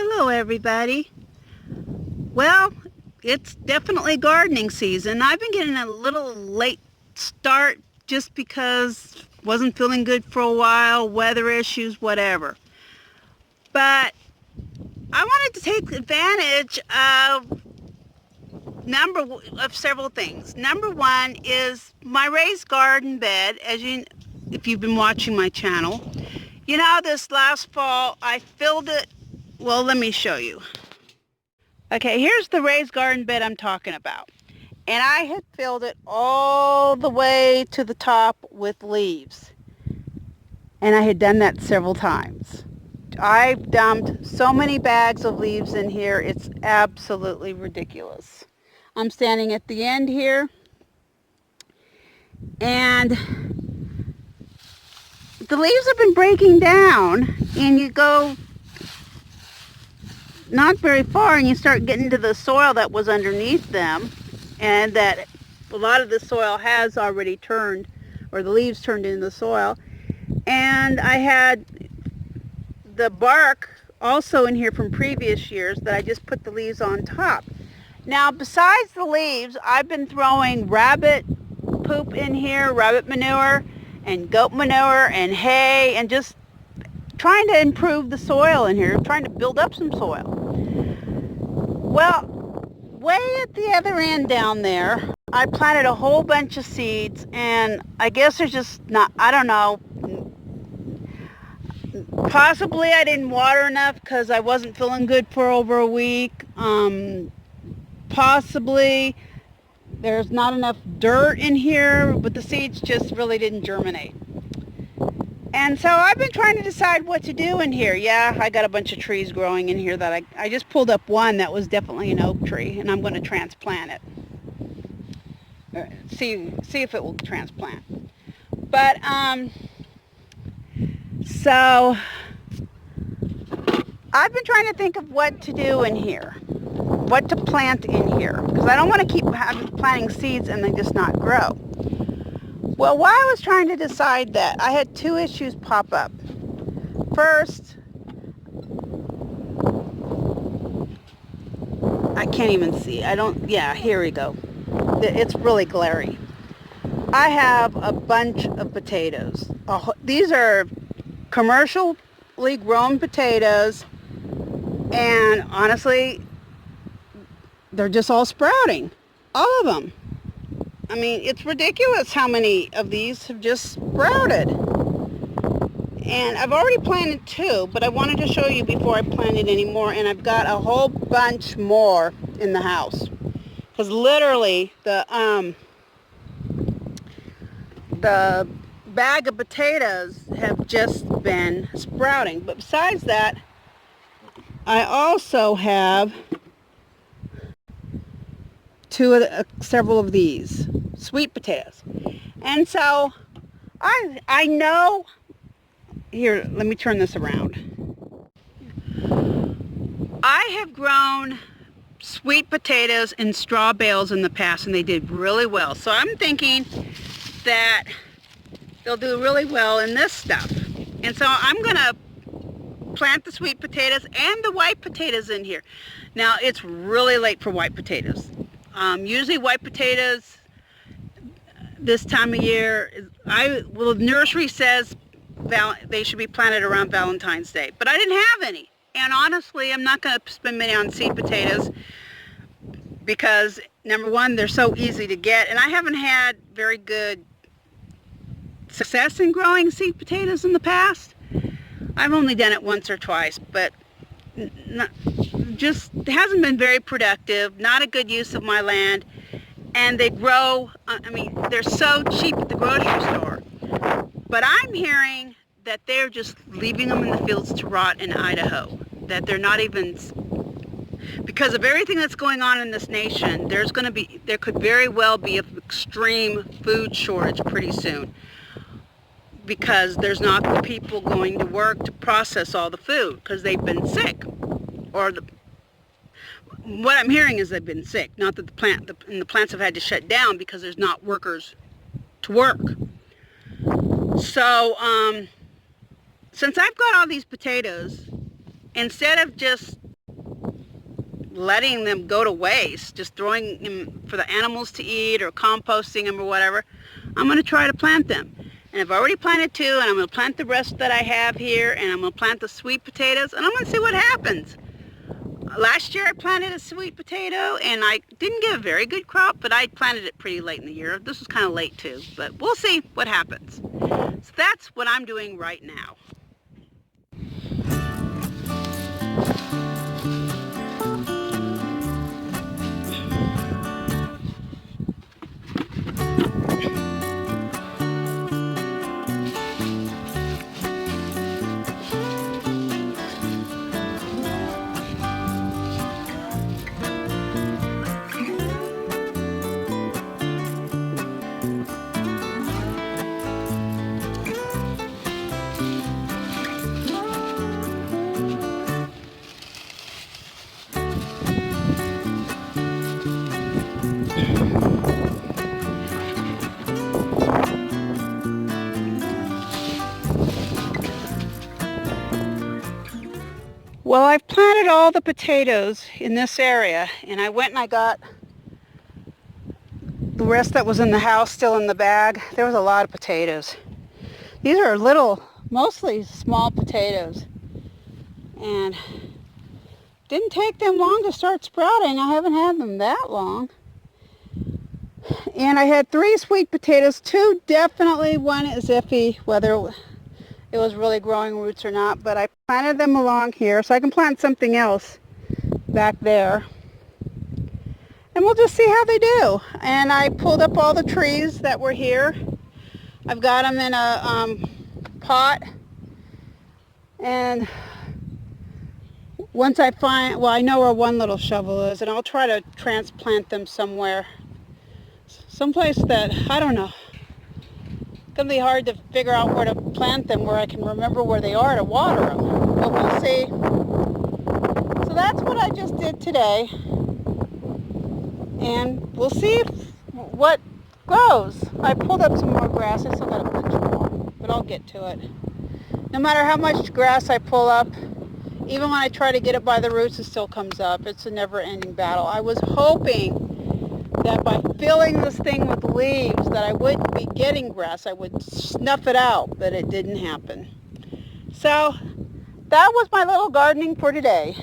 Hello everybody. Well, it's definitely gardening season. I've been getting a little late start just because wasn't feeling good for a while, weather issues, whatever. But I wanted to take advantage of several things. Number one is my raised garden bed, if you've been watching my channel. You know, this last fall I filled it. Well, let me show you. Okay, here's the raised garden bed I'm talking about. And I had filled it all the way to the top with leaves. And I had done that several times. I've dumped so many bags of leaves in here, it's absolutely ridiculous. I'm standing at the end here, and the leaves have been breaking down, and you go not very far and you start getting to the soil that was underneath them, and that a lot of the soil has already turned, or the leaves turned into the soil. And I had the bark also in here from previous years that I just put the leaves on top. Now, besides the leaves, I've been throwing rabbit poop in here, rabbit manure and goat manure and hay, and just trying to improve the soil in here, trying to build up some soil. Well, way at the other end down there, I planted a whole bunch of seeds, and I guess there's just not, I don't know, possibly I didn't water enough because I wasn't feeling good for over a week. Possibly there's not enough dirt in here, but the seeds just really didn't germinate. And so I've been trying to decide what to do in here. Yeah, I got a bunch of trees growing in here that I just pulled up one that was definitely an oak tree, and I'm going to transplant it. See if it will transplant. But so I've been trying to think of what to do in here, what to plant in here, because I don't want to keep planting seeds and they just not grow. Well, while I was trying to decide that, I had two issues pop up. First, I can't even see. Yeah, here we go. It's really glary. I have a bunch of potatoes. These are commercially grown potatoes, and honestly, they're just all sprouting. All of them. I mean, it's ridiculous how many of these have just sprouted. And I've already planted two, but I wanted to show you before I planted any more, and I've got a whole bunch more in the house. Because literally, the bag of potatoes have just been sprouting. But besides that, I also have several of these sweet potatoes. And so I know, here, let me turn this around. I have grown sweet potatoes in straw bales in the past, and they did really well. So I'm thinking that they'll do really well in this stuff. And so I'm gonna plant the sweet potatoes and the white potatoes in here. Now, it's really late for white potatoes. Usually white potatoes this time of year, the nursery says they should be planted around Valentine's Day, but I didn't have any. And honestly, I'm not going to spend money on seed potatoes because, number one, they're so easy to get, and I haven't had very good success in growing seed potatoes in the past. I've only done it once or twice, but just hasn't been very productive, not a good use of my land, and they grow, I mean, they're so cheap at the grocery store. But I'm hearing that they're just leaving them in the fields to rot in Idaho, that they're not even, because of everything that's going on in this nation, there could very well be an extreme food shortage pretty soon, because there's not the people going to work to process all the food because they've been sick, or what I'm hearing is they've been sick, not that the plants have had to shut down because there's not workers to work. So since I've got all these potatoes, instead of just letting them go to waste, just throwing them for the animals to eat or composting them or whatever. I'm going to try to plant them. And I've already planted 2, and I'm going to plant the rest that I have here, and I'm going to plant the sweet potatoes, and I'm going to see what happens. Last year I planted a sweet potato, and I didn't get a very good crop, but I planted it pretty late in the year. This was kind of late too, but we'll see what happens. So that's what I'm doing right now. Well, I've planted all the potatoes in this area, and I went and I got the rest that was in the house still in the bag. There was a lot of potatoes. These are little, mostly small potatoes, and didn't take them long to start sprouting. I haven't had them that long. And I had 3 sweet potatoes. 2 definitely, one is iffy whether it was really growing roots or not, but I planted them along here so I can plant something else back there. And we'll just see how they do. And I pulled up all the trees that were here. I've got them in a pot. And once I find, well, I know where one little shovel is, and I'll try to transplant them somewhere. Someplace that, I don't know. It's going to be hard to figure out where to plant them, where I can remember where they are to water them. But we'll see. So that's what I just did today. And we'll see what grows. I pulled up some more grass. I still got a bunch more, but I'll get to it. No matter how much grass I pull up, even when I try to get it by the roots, it still comes up. It's a never-ending battle. I was hoping that by filling this thing with leaves that I wouldn't be getting grass. I would snuff it out, but it didn't happen. So that was my little gardening for today.